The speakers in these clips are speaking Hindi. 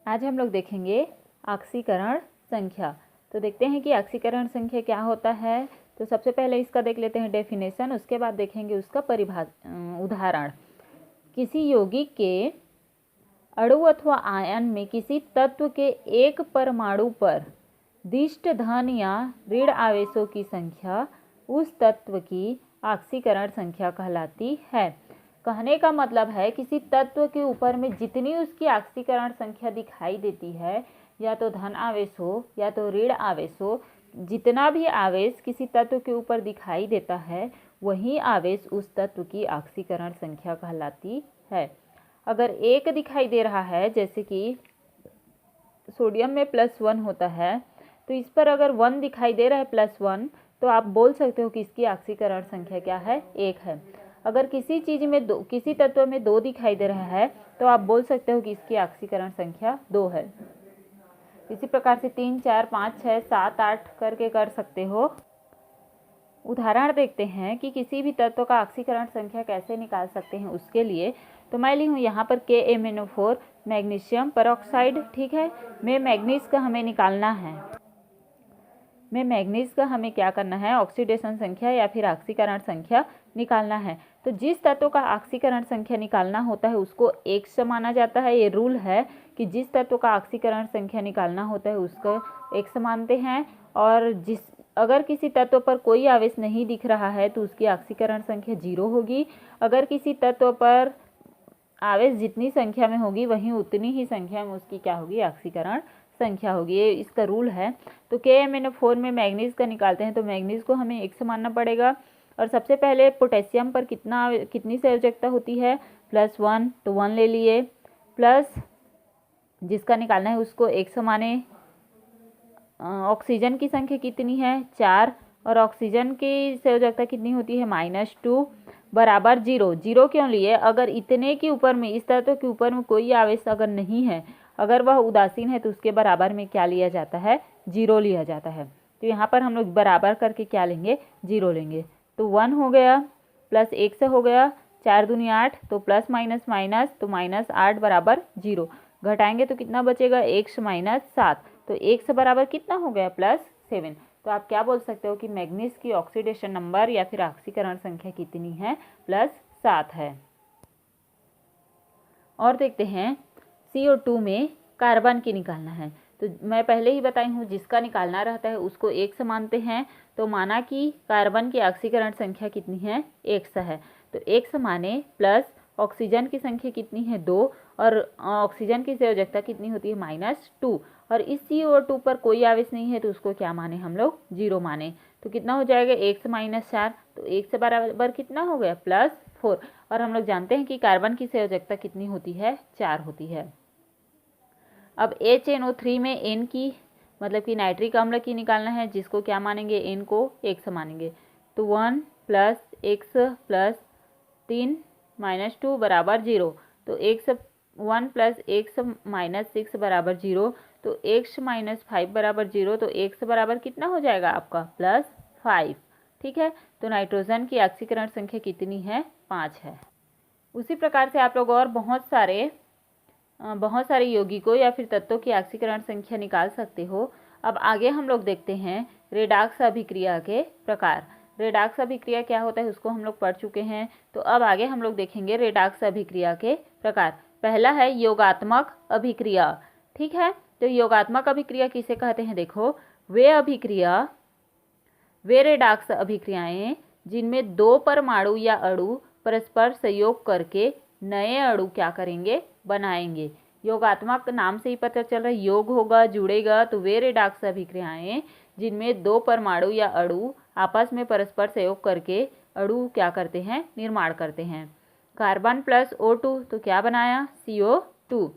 आज हम लोग देखेंगे ऑक्सीकरण संख्या। तो देखते हैं कि ऑक्सीकरण संख्या क्या होता है। तो सबसे पहले इसका देख लेते हैं डेफिनेशन, उसके बाद देखेंगे उसका उदाहरण। किसी यौगिक के अणु अथवा आयन में किसी तत्व के एक परमाणु पर दिष्ट धन या ऋण आवेशों की संख्या उस तत्व की ऑक्सीकरण संख्या कहलाती है। कहने का मतलब है किसी तत्व के ऊपर में जितनी उसकी ऑक्सीकरण संख्या दिखाई देती है, या तो धन आवेश हो या तो ऋण आवेश हो, जितना भी आवेश किसी तत्व के ऊपर दिखाई देता है वही आवेश उस तत्व की ऑक्सीकरण संख्या कहलाती है। अगर एक दिखाई दे रहा है, जैसे कि सोडियम में +1 होता है, तो इस पर अगर 1 दिखाई दे रहा है +1, तो आप बोल सकते हो कि इसकी ऑक्सीकरण संख्या क्या है, 1 है। अगर किसी चीज़ में किसी तत्व में 2 दिखाई दे रहा है, तो आप बोल सकते हो कि इसकी ऑक्सीकरण संख्या 2 है। इसी प्रकार से 3, 4, 5, 6, 7, 8 करके कर सकते हो। उदाहरण देखते हैं कि किसी भी तत्व का ऑक्सीकरण संख्या कैसे निकाल सकते हैं। उसके लिए तो मैं ली हूँ यहाँ पर KMnO4 मैग्नीशियम परऑक्साइड, ठीक है। में मैग्नीज का हमें निकालना है। में मैग्नीज का हमें क्या करना है, ऑक्सीडेशन संख्या या फिर ऑक्सीकरण संख्या निकालना है। तो जिस तत्व का ऑक्सीकरण संख्या निकालना होता है उसको X माना जाता है। ये रूल है कि जिस तत्व का ऑक्सीकरण संख्या निकालना होता है उसको X मानते हैं। और अगर किसी तत्व पर कोई आवेश नहीं दिख रहा है तो उसकी ऑक्सीकरण संख्या 0 होगी। अगर किसी तत्व पर आवेश जितनी संख्या में होगी वहीं उतनी ही संख्या में उसकी क्या होगी, ऑक्सीकरण संख्या होगी। ये इसका रूल है। तो KMnO4 में मैग्नीज का निकालते हैं तो मैग्नीज को हमें X मानना पड़ेगा। और सबसे पहले पोटेशियम पर कितनी संयोजकता होती है, +1, तो 1 ले लिए, प्लस जिसका निकालना है उसको X माने। ऑक्सीजन की संख्या कितनी है, 4, और ऑक्सीजन की संयोजकता कितनी होती है, -2 बराबर 0। 0 क्यों लिए, अगर इतने के ऊपर में, इस तत्व के ऊपर में कोई आवेश अगर नहीं है, अगर वह उदासीन है, तो उसके बराबर में क्या लिया जाता है, 0 लिया जाता है। तो यहाँ पर हम लोग बराबर करके क्या लेंगे, 0 लेंगे। तो 1 हो गया, प्लस 1 से हो गया, 4 दूनी 8, तो प्लस माइनस माइनस, तो -8 बराबर 0। घटाएंगे तो कितना बचेगा, X - 7, तो X बराबर कितना हो गया, +7। तो आप क्या बोल सकते हो कि मैग्नीज की ऑक्सीडेशन नंबर या फिर ऑक्सीकरण संख्या कितनी है, +7 है। और देखते हैं CO2 में कार्बन की निकालना है। तो मैं पहले ही बताई हूँ, जिसका निकालना रहता है उसको X मानते हैं। तो माना कि कार्बन की ऑक्सीकरण संख्या कितनी है, X है। तो X माने प्लस ऑक्सीजन की संख्या कितनी है, 2, और ऑक्सीजन की संयोजकता कितनी होती है, -2। और इस CO2 पर कोई आवेश नहीं है तो उसको क्या माने हम लोग, 0 माने। तो कितना हो जाएगा, X - 4, तो X बराबर कितना हो गया, +4। और हम लोग जानते हैं कि कार्बन की संयोजकता कितनी होती है, 4 होती है। अब HNO3 में N की, मतलब कि नाइट्रिक अम्ल की निकालना है, जिसको क्या मानेंगे, N को X मानेंगे। तो 1 + X + 3 - 2 बराबर 0। तो 1 + X - 6 बराबर 0। तो X - 5 बराबर 0। तो X बराबर कितना हो जाएगा आपका, +5, ठीक है। तो नाइट्रोजन की ऑक्सीकरण संख्या कितनी है, 5 है। उसी प्रकार से आप लोग और बहुत सारे यौगिकों या फिर तत्वों की ऑक्सीकरण संख्या निकाल सकते हो। अब आगे हम लोग देखते हैं रेडॉक्स अभिक्रिया के प्रकार। रेडॉक्स अभिक्रिया क्या होता है उसको हम लोग पढ़ चुके हैं। तो अब आगे हम लोग देखेंगे रेडॉक्स अभिक्रिया के प्रकार। पहला है योगात्मक अभिक्रिया, ठीक है। तो योगात्मक अभिक्रिया किसे कहते हैं, देखो, वे रेडॉक्स अभिक्रियाएं जिनमें 2 परमाणु या अणु परस्पर संयोग करके नए अणु क्या करेंगे, बनाएंगे। योगात्मक नाम से ही पता चल रहा है, योग होगा, जुड़ेगा। तो वे रेडॉक्स अभिक्रियाएं जिनमें 2 परमाणु या अणु आपस में परस्पर सहयोग करके अणु क्या करते हैं, निर्माण करते हैं। कार्बन + O2 तो क्या बनाया, CO2।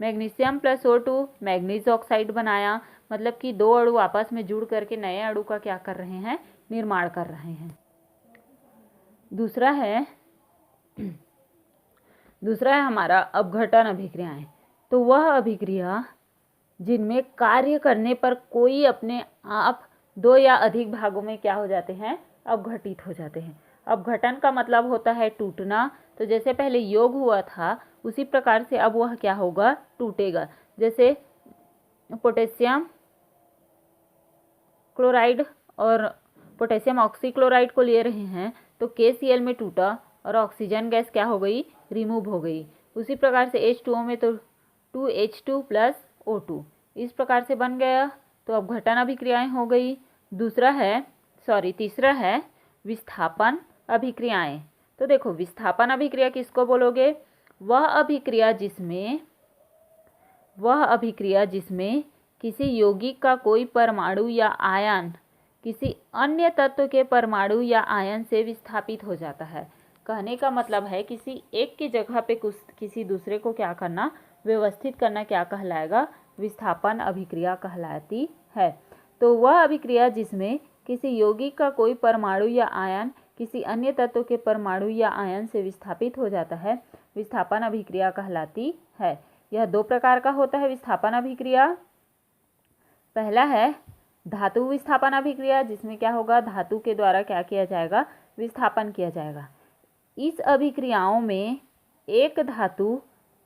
Magnesium + O2 manganese oxide बनाया। मतलब कि 2 अणु आपस में जुड़ करके नए अणु का क्या कर रहे हैं, निर्माण कर रहे हैं। दूसरा है हमारा अपघटन अभिक्रियाएं। तो वह अभिक्रिया जिनमें कार्य करने पर कोई अपने आप 2 या अधिक भागों में क्या हो जाते हैं, अपघटित हो जाते हैं। अपघटन का मतलब होता है टूटना। तो जैसे पहले योग हुआ था उसी प्रकार से अब वह क्या होगा, टूटेगा। जैसे पोटेशियम क्लोराइड और पोटेशियम ऑक्सीक्लोराइड को ले रहे हैं तो KCl में टूटा और ऑक्सीजन गैस क्या हो गई, रिमूव हो गई। उसी प्रकार से H2O में तो 2H2 + O2 इस प्रकार से बन गया। तो अब घटन अभिक्रियाएं हो गई। तीसरा है विस्थापन अभिक्रियाएं। तो देखो विस्थापन अभिक्रिया किसको बोलोगे, वह अभिक्रिया जिसमें किसी यौगिक का कोई परमाणु या आयन किसी अन्य तत्व के परमाणु या आयन से विस्थापित हो जाता है। कहने का मतलब है किसी एक की जगह पे किसी दूसरे को क्या करना, व्यवस्थित करना क्या कहलाएगा, विस्थापन अभिक्रिया कहलाती है। तो वह अभिक्रिया जिसमें किसी यौगिक का कोई परमाणु या आयन किसी अन्य तत्व के परमाणु या आयन से विस्थापित हो जाता है, विस्थापन अभिक्रिया कहलाती है। यह 2 प्रकार का होता है विस्थापन अभिक्रिया। पहला है धातु विस्थापन अभिक्रिया, जिसमें क्या होगा, धातु के द्वारा क्या किया जाएगा, विस्थापन किया जाएगा। इस अभिक्रियाओं में एक धातु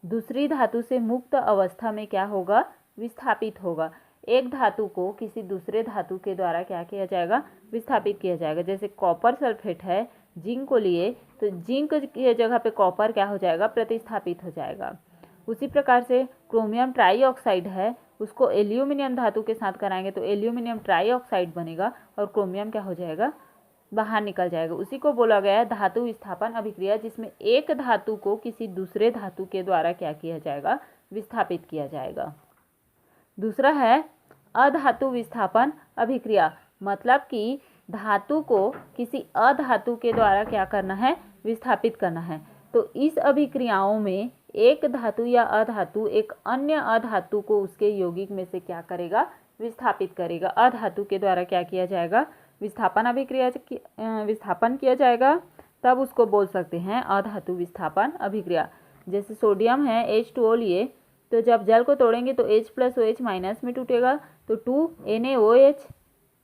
दूसरी धातु से मुक्त अवस्था में क्या होगा, विस्थापित होगा। एक धातु को किसी दूसरे धातु के द्वारा क्या किया जाएगा, विस्थापित किया जाएगा। जैसे कॉपर सल्फेट है, जिंक को लिए तो जिंक की जगह पे कॉपर क्या हो जाएगा, प्रतिस्थापित हो जाएगा। उसी प्रकार से क्रोमियम ट्राईऑक्साइड है, उसको एल्यूमिनियम धातु के साथ कराएंगे तो एल्यूमिनियम ट्राईऑक्साइड बनेगा और क्रोमियम क्या हो जाएगा, बाहर निकल जाएगा। उसी को बोला गया है धातु विस्थापन अभिक्रिया, जिसमें एक धातु को किसी दूसरे धातु के द्वारा क्या किया जाएगा, विस्थापित किया जाएगा। दूसरा है अधातु विस्थापन अभिक्रिया, मतलब कि धातु को किसी अधातु के द्वारा क्या करना है, विस्थापित करना है। तो इस अभिक्रियाओं में एक धातु या अधातु एक अन्य अधातु को उसके यौगिक में से क्या करेगा, विस्थापित करेगा। अधातु के द्वारा क्या किया जाएगा, विस्थापन किया जाएगा, तब उसको बोल सकते हैं अधातु विस्थापन अभिक्रिया। जैसे सोडियम है, H2O लिए तो जब जल को तोड़ेंगे तो H + OH माइनस में टूटेगा तो 2NaOH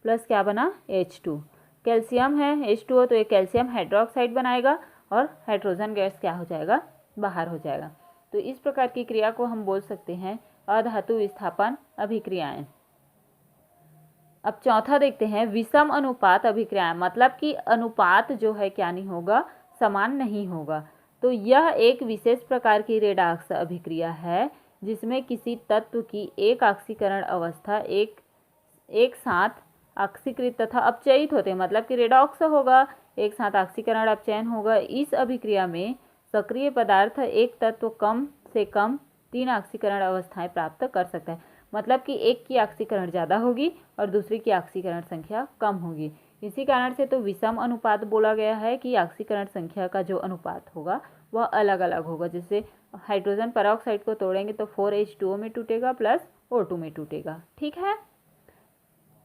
प्लस क्या बना, H2। कैल्शियम है H2O तो ये कैल्शियम हाइड्रोक्साइड बनाएगा और हाइड्रोजन गैस क्या हो जाएगा, बाहर हो जाएगा। तो इस प्रकार की क्रिया को हम बोल सकते हैं अधातु विस्थापन अभिक्रियाएं। अब चौथा देखते हैं विषम अनुपात अभिक्रियाएं, मतलब कि अनुपात जो है क्या नहीं होगा, समान नहीं होगा। तो यह एक विशेष प्रकार की रेडॉक्स अभिक्रिया है जिसमें किसी तत्व की एक ऑक्सीकरण अवस्था एक साथ ऑक्सीकृत तथा अपचयित होते हैं, मतलब कि रेडॉक्स होगा, एक साथ ऑक्सीकरण अपचयन होगा। इस अभिक्रिया में सक्रिय पदार्थ एक तत्व कम से कम 3 ऑक्सीकरण अवस्थाएं प्राप्त कर सकता है, मतलब कि एक की ऑक्सीकरण ज़्यादा होगी और दूसरी की ऑक्सीकरण संख्या कम होगी। इसी कारण से तो विषम अनुपात बोला गया है कि ऑक्सीकरण संख्या का जो अनुपात होगा वह अलग अलग होगा। जैसे हाइड्रोजन पेरोक्साइड को तोड़ेंगे तो 4H2O में टूटेगा प्लस O2 में टूटेगा। ठीक है।